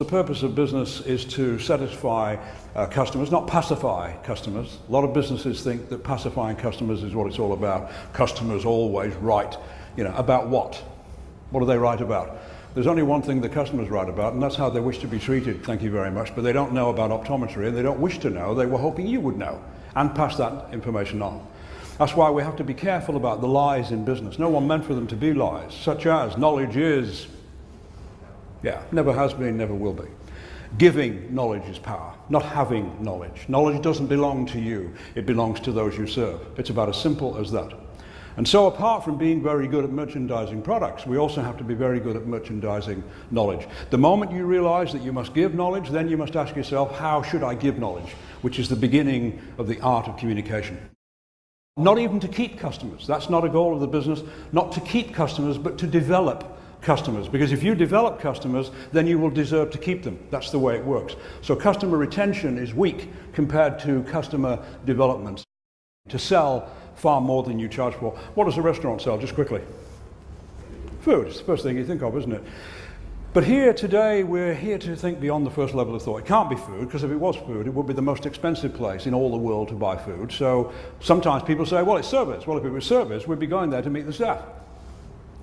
purpose of business is to satisfy customers, not pacify customers. A lot of businesses think that pacifying customers is what it's all about. Customers always right. About what? What do they write about? There's only one thing the customers write about, and that's how they wish to be treated, thank you very much, but they don't know about optometry, and they don't wish to know. They were hoping you would know and pass that information on. That's why we have to be careful about the lies in business. No one meant for them to be lies, such as knowledge is, never has been, never will be. Giving knowledge is power, not having knowledge. Knowledge doesn't belong to you, it belongs to those you serve. It's about as simple as that. And so apart from being very good at merchandising products, we also have to be very good at merchandising knowledge. The moment you realize that you must give knowledge, then you must ask yourself, how should I give knowledge? Which is the beginning of the art of communication. Not even to keep customers. That's not a goal of the business. Not to keep customers, but to develop customers. Because if you develop customers, then you will deserve to keep them. That's the way it works. So customer retention is weak compared to customer development. To sell far more than you charge for. What does a restaurant sell, just quickly? Food. It's the first thing you think of, isn't it? But here today, we're here to think beyond the first level of thought. It can't be food, because if it was food, it would be the most expensive place in all the world to buy food. So sometimes people say, well, it's service. Well, if it was service, we'd be going there to meet the staff.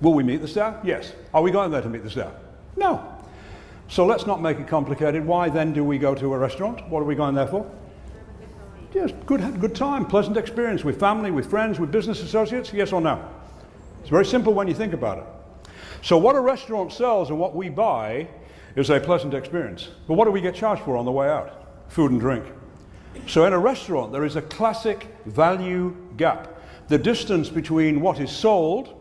Will we meet the staff? Yes. Are we going there to meet the staff? No. So let's not make it complicated. Why then do we go to a restaurant? What are we going there for? Yes, good time, pleasant experience with family, with friends, with business associates, yes or no? It's very simple when you think about it. So what a restaurant sells and what we buy is a pleasant experience. But what do we get charged for on the way out? Food and drink. So in a restaurant, there is a classic value gap. The distance between what is sold,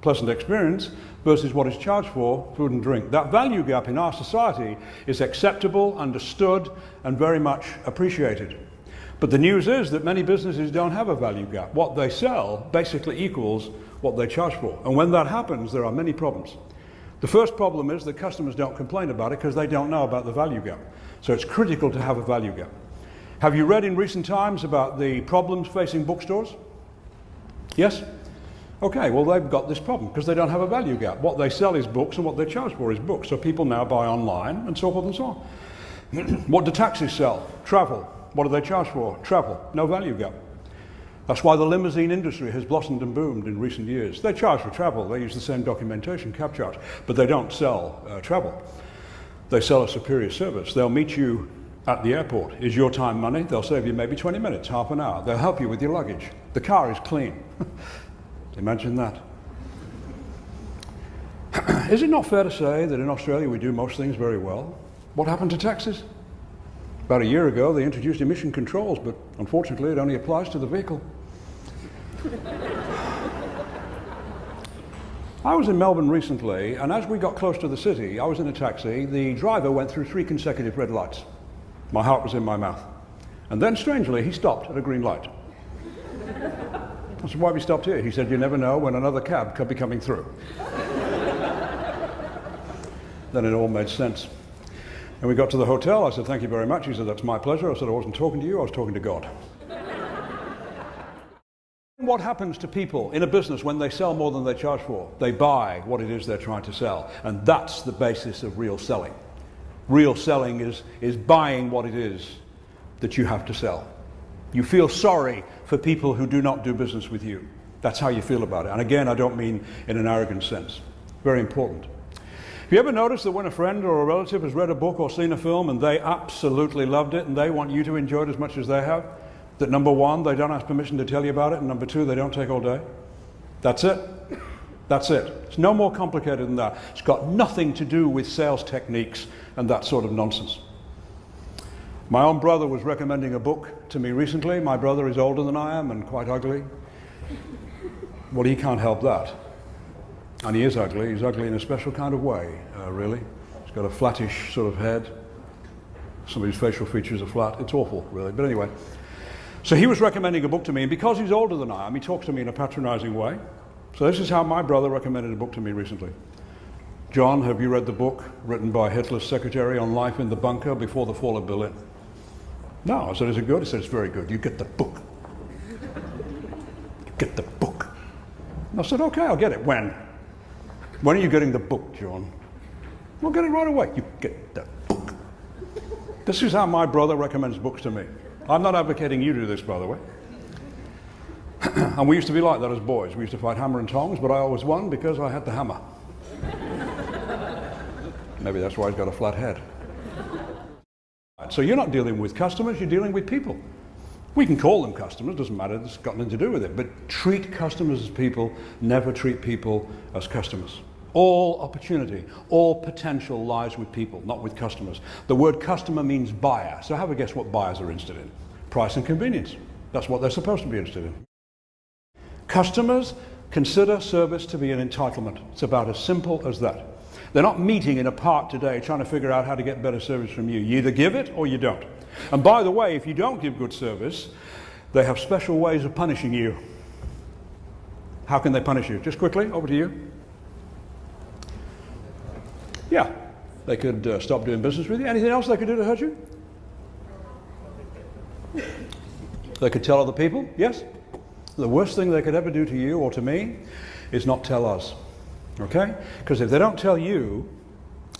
pleasant experience, versus what is charged for, food and drink. That value gap in our society is acceptable, understood, and very much appreciated. But the news is that many businesses don't have a value gap. What they sell basically equals what they charge for. And when that happens, there are many problems. The first problem is that customers don't complain about it because they don't know about the value gap. So it's critical to have a value gap. Have you read in recent times about the problems facing bookstores? Yes? Okay, well they've got this problem because they don't have a value gap. What they sell is books and what they charge for is books. So people now buy online and so forth and so on. What do taxis sell? Travel. What do they charge for? Travel. No value gap. That's why the limousine industry has blossomed and boomed in recent years. They charge for travel. They use the same documentation, cab charge, but they don't sell travel. They sell a superior service. They'll meet you at the airport. Is your time money? They'll save you maybe 20 minutes, half an hour. They'll help you with your luggage. The car is clean. Imagine that. Is it not fair to say that in Australia we do most things very well? What happened to taxis? About a year ago, they introduced emission controls, but unfortunately, it only applies to the vehicle. I was in Melbourne recently, and as we got close to the city, I was in a taxi. The driver went through 3 consecutive red lights. My heart was in my mouth. And then, strangely, he stopped at a green light. I said, why have you stopped here? He said, you never know when another cab could be coming through. Then it all made sense. And we got to the hotel. I said, thank you very much. He said, that's my pleasure. I said, I wasn't talking to you, I was talking to God. What happens to people in a business when they sell more than they charge for? They buy what it is they're trying to sell. And that's the basis of real selling. Real selling is buying what it is that you have to sell. You feel sorry for people who do not do business with you. That's how you feel about it. And again, I don't mean in an arrogant sense. Very important. Have you ever noticed that when a friend or a relative has read a book or seen a film and they absolutely loved it and they want you to enjoy it as much as they have, that number one, they don't ask permission to tell you about it, and number two, they don't take all day? That's it. That's it. It's no more complicated than that. It's got nothing to do with sales techniques and that sort of nonsense. My own brother was recommending a book to me recently. My brother is older than I am and quite ugly. Well, he can't help that. And he is ugly. He's ugly in a special kind of way, really. He's got a flattish sort of head. Some of his facial features are flat. It's awful, really. But anyway. So he was recommending a book to me, and because he's older than I am, he talks to me in a patronizing way. So this is how my brother recommended a book to me recently. John, have you read the book written by Hitler's secretary on life in the bunker before the fall of Berlin? No. I said, is it good? He said, it's very good. You get the book. You get the book. And I said, okay, I'll get it. When? When are you getting the book, John? We'll get it right away. You get the book. This is how my brother recommends books to me. I'm not advocating you do this, by the way. And we used to be like that as boys. We used to fight hammer and tongs, but I always won because I had the hammer. Maybe that's why he's got a flat head. So you're not dealing with customers, you're dealing with people. We can call them customers, doesn't matter, it's got nothing to do with it, but treat customers as people, never treat people as customers. All opportunity, all potential lies with people, not with customers. The word customer means buyer, so have a guess what buyers are interested in. Price and convenience. That's what they're supposed to be interested in. Customers consider service to be an entitlement. It's about as simple as that. They're not meeting in a park today trying to figure out how to get better service from you. You either give it or you don't. And by the way, if you don't give good service, they have special ways of punishing you. How can they punish you? Just quickly, over to you. Yeah, they could stop doing business with you. Anything else they could do to hurt you? They could tell other people, yes? The worst thing they could ever do to you or to me is not tell us, okay? Because if they don't tell you,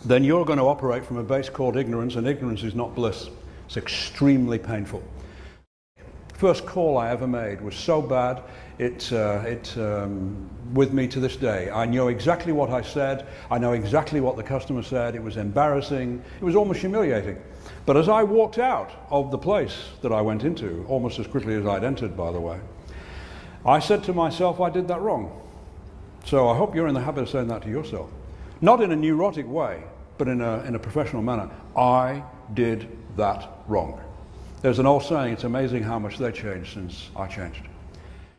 then you're going to operate from a base called ignorance, and ignorance is not bliss. It's extremely painful. First call I ever made was so bad, it's with me to this day. I know exactly what I said, I know exactly what the customer said, it was embarrassing, it was almost humiliating. But as I walked out of the place that I went into, almost as quickly as I'd entered, by the way, I said to myself, I did that wrong. So I hope you're in the habit of saying that to yourself. Not in a neurotic way, but in a professional manner. I did that wrong. There's an old saying, it's amazing how much they changed since I changed.